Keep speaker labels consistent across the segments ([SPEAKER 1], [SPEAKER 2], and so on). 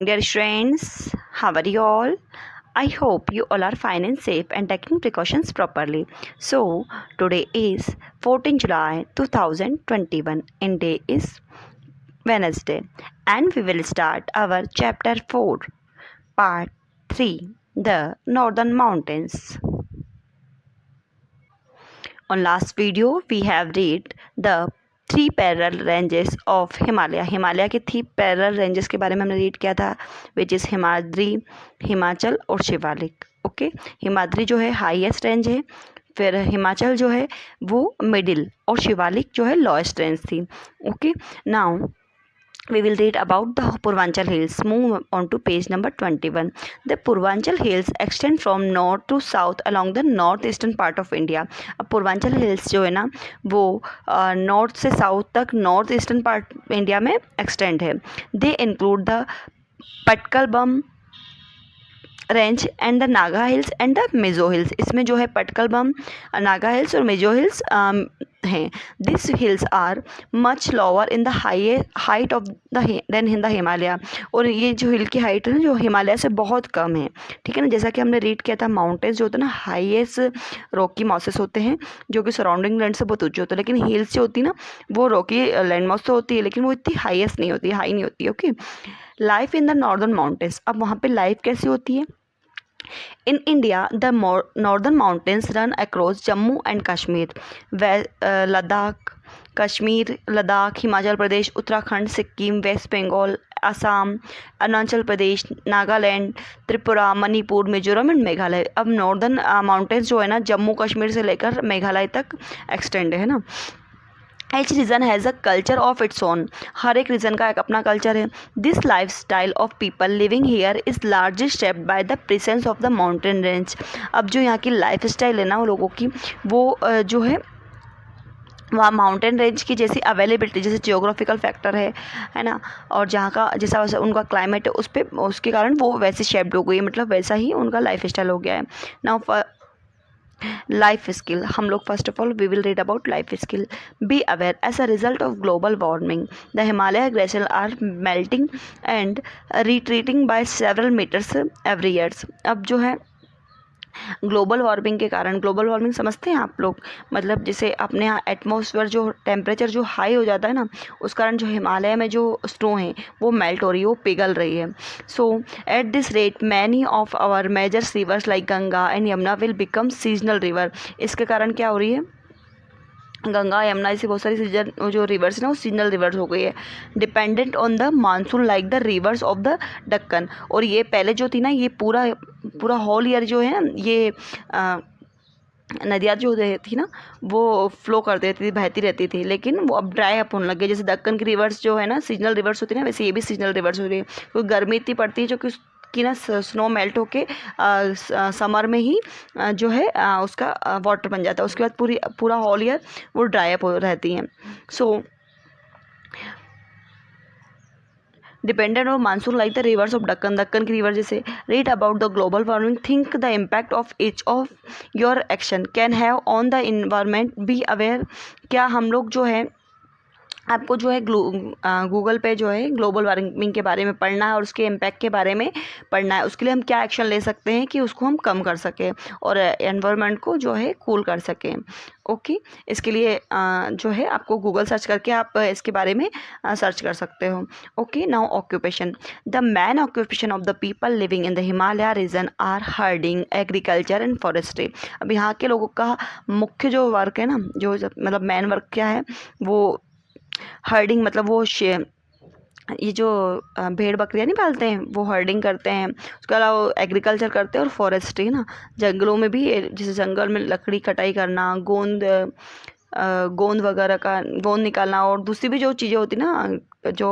[SPEAKER 1] Dear students, how are you all? I hope you all are fine and safe and taking precautions properly. So, today is 14 July 2021 and day is Wednesday, and we will start our chapter 4, part 3, the Northern Mountains. On last video, we have read the three parallel ranges of Himalaya के three parallel ranges के बारे में हमने read किया था, which is Himadri, Himachal और Shivalik. Okay, Himadri जो है हाईएस्ट रेंज है, फिर हिमाचल जो है वो मिडिल और शिवालिक जो है लोएस्ट रेंज थी. Okay, now we will read about the Purvanchal Hills. Move on to page number 21. The Purvanchal Hills extend from north to south along the northeastern part of India. अब Purvanchal hills जो है ना वो north से south तक north eastern part India में extend है. They include the Patkai Bum range and the Naga hills and the Mizo hills. इसमें जो है पटकल बम, नागा हिल्स और मिजो हिल्स हैं. This hills are much lower in the height of then in the Himalaya. और ये जो हिल की हाइट है ना जो हिमालय से बहुत कम है. ठीक है ना, जैसा कि हमने रीड किया था माउंटेन्स जो होते हैं ना हाईएस्ट रॉकी मॉसेस होते हैं जो कि सराउंडिंग लैंड से बहुत ऊँचे होते हैं, लेकिन हिल्स जो होती है ना वो रॉकी लैंड मॉस तो होती है लेकिन वो इतनी हाईएस्ट नहीं होती, हाई नहीं होती है. Okay, life in the northern mountains. अब वहाँ पे लाइफ कैसी होती है? In India, the northern mountains run across Jammu and Kashmir, Ladakh, Kashmir, Ladakh, Himachal Pradesh, Uttarakhand, Sikkim, West Bengal, Assam, Arunachal Pradesh, Nagaland, Tripura, Manipur, Mizoram and Meghalaya. अब नॉर्दर्न माउंटेन्स जो है ना जम्मू कश्मीर से लेकर मेघालय तक एक्सटेंड है ना. Each region has a culture of its own. हर एक रीजन का एक अपना कल्चर है. This lifestyle of people living here is largely shaped by the presence of the mountain range. अब जो यहाँ की लाइफ स्टाइल है ना वो लोगों की वो जो है वहाँ माउंटेन रेंज की जैसी अवेलेबिलिटी जैसे जियोग्राफिकल फैक्टर है ना, और जहाँ का जैसा वैसा उनका क्लाइमेट है उस पर उसके कारण वो वैसे शेप्ड हो गई है, मतलब वैसा ही उनका लाइफ स्टाइल हो गया है. नाउ लाइफ स्किल, हम लोग first of all we will read about life skill. Be aware as a result of global warming the Himalaya glacier are melting and retreating by several metres every years. अब जो है global warming के कारण, global warming समझते हैं आप लोग, मतलब जैसे अपने यहाँ एटमॉस्फेयर जो टेम्परेचर जो हाई हो जाता है ना उस कारण जो हिमालय में जो स्नो है वो मेल्ट हो रही है, वो पिघल रही है. So at this rate many of our major rivers like Ganga and Yamuna will become seasonal river. इसके कारण क्या हो रही है, गंगा यमुना ऐसी बहुत सारी सीजन जो रिवर्स ना वो सीजनल रिवर्स हो गई है. Dependent on the monsoon like the reverse of the Deccan. और ये पहले जो थी ना ये पूरा पूरा होल ईयर जो है ना ये नदियाँ जो थी ना वो फ्लो कर देती थी, बहती रहती थी, लेकिन वो अब ड्राई अप होने लग गई. जैसे दक्कन की रिवर्स जो है ना सीजनल रिवर्स होती है ना वैसे ये भी सीजनल रिवर्स हो रही है. क्योंकि गर्मी इतनी पड़ती है जो कि ना स्नो मेल्ट होके समर में ही जो है उसका वाटर बन जाता है. उसके बाद पूरा होल ईयर वो ड्राई अप हो रहती हैं. सो dependent on monsoon like the reverse of Deccan की रिवर. जैसे read about the global warming, think the impact of each of your action can have on the environment, be aware. क्या हम लोग जो है आपको जो है गूगल पे जो है ग्लोबल वार्मिंग के बारे में पढ़ना है और उसके इम्पैक्ट के बारे में पढ़ना है. उसके लिए हम क्या एक्शन ले सकते हैं कि उसको हम कम कर सकें और एनवायरनमेंट को जो है कूल कर सकें. ओके, इसके लिए जो है आपको गूगल सर्च करके आप इसके बारे में सर्च कर सकते हो. Okay, now occupation. The main occupation of the people living in the Himalaya region are herding, agriculture and forestry. अब यहाँ के लोगों का मुख्य जो वर्क है ना जो मतलब मैन वर्क क्या है वो हर्डिंग, मतलब वो ये जो भेड़ बकरियाँ नहीं पालते हैं वो हर्डिंग करते हैं. उसके अलावा एग्रीकल्चर करते हैं और फॉरेस्ट्री ना जंगलों में भी, जैसे जंगल में लकड़ी कटाई करना, गोंद वगैरह का गोंद निकालना और दूसरी भी जो चीज़ें होती ना जो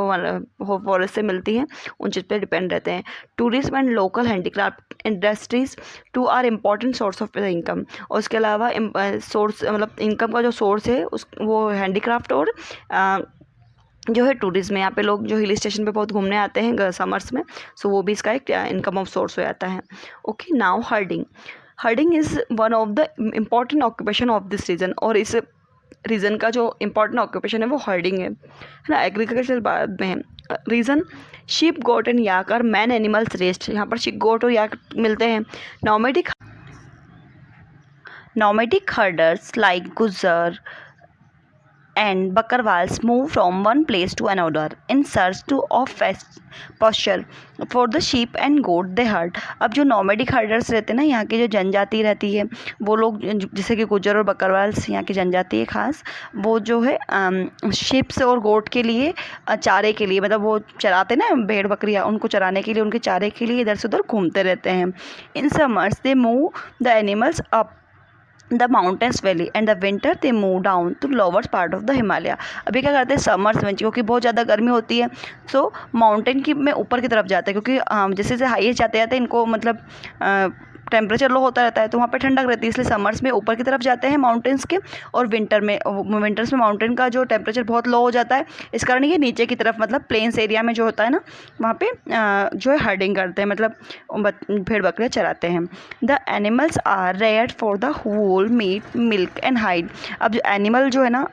[SPEAKER 1] फॉरेस्ट से मिलती हैं उन चीज़ पे डिपेंड रहते हैं. Tourism and local handicraft industries too are important source of income. और उसके अलावा सोर्स मतलब इनकम का जो सोर्स है वो हैंडीक्राफ्ट और जो है टूरिज्म. यहाँ पे लोग जो हिल स्टेशन पे बहुत घूमने आते हैं समर्स में, सो वो भी इसका एक इनकम ऑफ सोर्स हो जाता है. Okay, now herding is one of the important occupation of this region. और इस रीजन का जो इम्पॉर्टेंट ऑक्यूपेशन है वो हर्डिंग है ना. एग्रीकल्चर बाद में है. Region sheep goat and yak are main animals rest, यहाँ पर शीप गोट और याक मिलते हैं। Nomadic herders like Gujjar and bakkarwals move from one place to another in search to of pasture for the sheep and goat they herd। अब जो nomadic herders रहते हैं ना, यहाँ की जो जनजाति रहती है, वो लोग जैसे कि गुज्जर और बकरवाल्स यहाँ की जनजाति है खास, वो जो है शीप्स और गोट के लिए चारे के लिए, मतलब वो चराते ना भेड़ बकरियाँ, उनको चराने के लिए, उनके चारे के लिए इधर से उधर घूमते रहते हैं। In summers they move the animals up the mountains valley and the winter they move down to lower part of the Himalaya. अभी क्या करते हैं समर्स में, क्योंकि बहुत ज़्यादा गर्मी होती है, सो माउंटेन की में ऊपर की तरफ जाते हैं, क्योंकि जैसे जैसे हाईएस्ट जाते जाते इनको मतलब टेम्परेचर लो होता रहता है, तो वहाँ पे ठंडक रहती है, इसलिए समर्स में ऊपर की तरफ जाते हैं माउंटेन्स के, और विंटर्स में माउंटेन का जो टेम्परेचर बहुत लो हो जाता है, इस कारण ये नीचे की तरफ मतलब प्लेन्स एरिया में जो होता है ना, वहाँ पे जो है हर्डिंग करते हैं, मतलब भेड़ बकरियाँ चराते हैं। The animals are reared for the wool meat milk and hide. अब जो एनिमल जो है ना,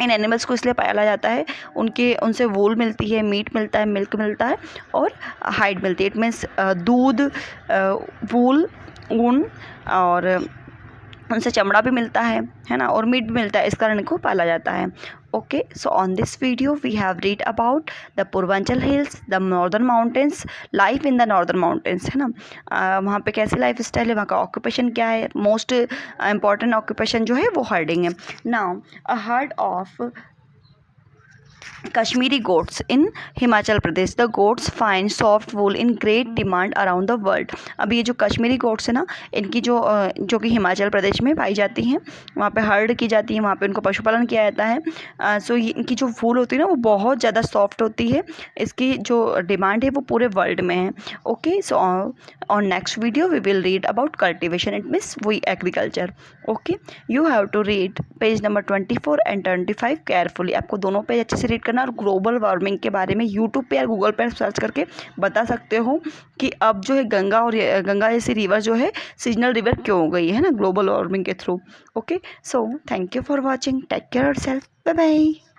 [SPEAKER 1] इन एनिमल्स को इसलिए पाला जाता है, उनसे वूल मिलती है, मीट मिलता है, मिल्क मिलता है और हाइड मिलती है। इट मीन्स दूध, वूल, ऊन, और उनसे चमड़ा भी मिलता है ना, और मीट भी मिलता है, इस कारण इनको पाला जाता है। Okay, so on this video we have read about the Purvanchal hills, the northern mountains, life in the northern mountains, है ना, वहाँ पे कैसी लाइफ स्टाइल है, वहाँ का ऑक्यूपेशन क्या है, मोस्ट इम्पॉर्टेंट ऑक्यूपेशन जो है वो हर्डिंग है। Now a herd of Kashmiri goats in Himachal Pradesh. The goats find soft wool in great demand around the world. अब ये जो कश्मीरी गोट्स है ना, इनकी जो कि हिमाचल प्रदेश में पाई जाती हैं, वहाँ पे हर्ड की जाती है, वहाँ पे उनको पशुपालन किया जाता है। सो इनकी जो वूल होती है ना, वो बहुत ज़्यादा सॉफ्ट होती है, इसकी जो डिमांड है वो पूरे वर्ल्ड में है। Okay, so on next video we will read about cultivation, it means वही agriculture. Okay, you have to read page number 24 and 25 carefully. आपको दोनों पेज अच्छे से रीड करना, और ग्लोबल वार्मिंग के बारे में यूट्यूब पे या गूगल पे सर्च करके बता सकते हो कि अब जो है गंगा जैसी रिवर जो है सीजनल रिवर क्यों हो गई है ना, ग्लोबल वार्मिंग के through. Okay, so thank you for watching, take care yourself, bye bye.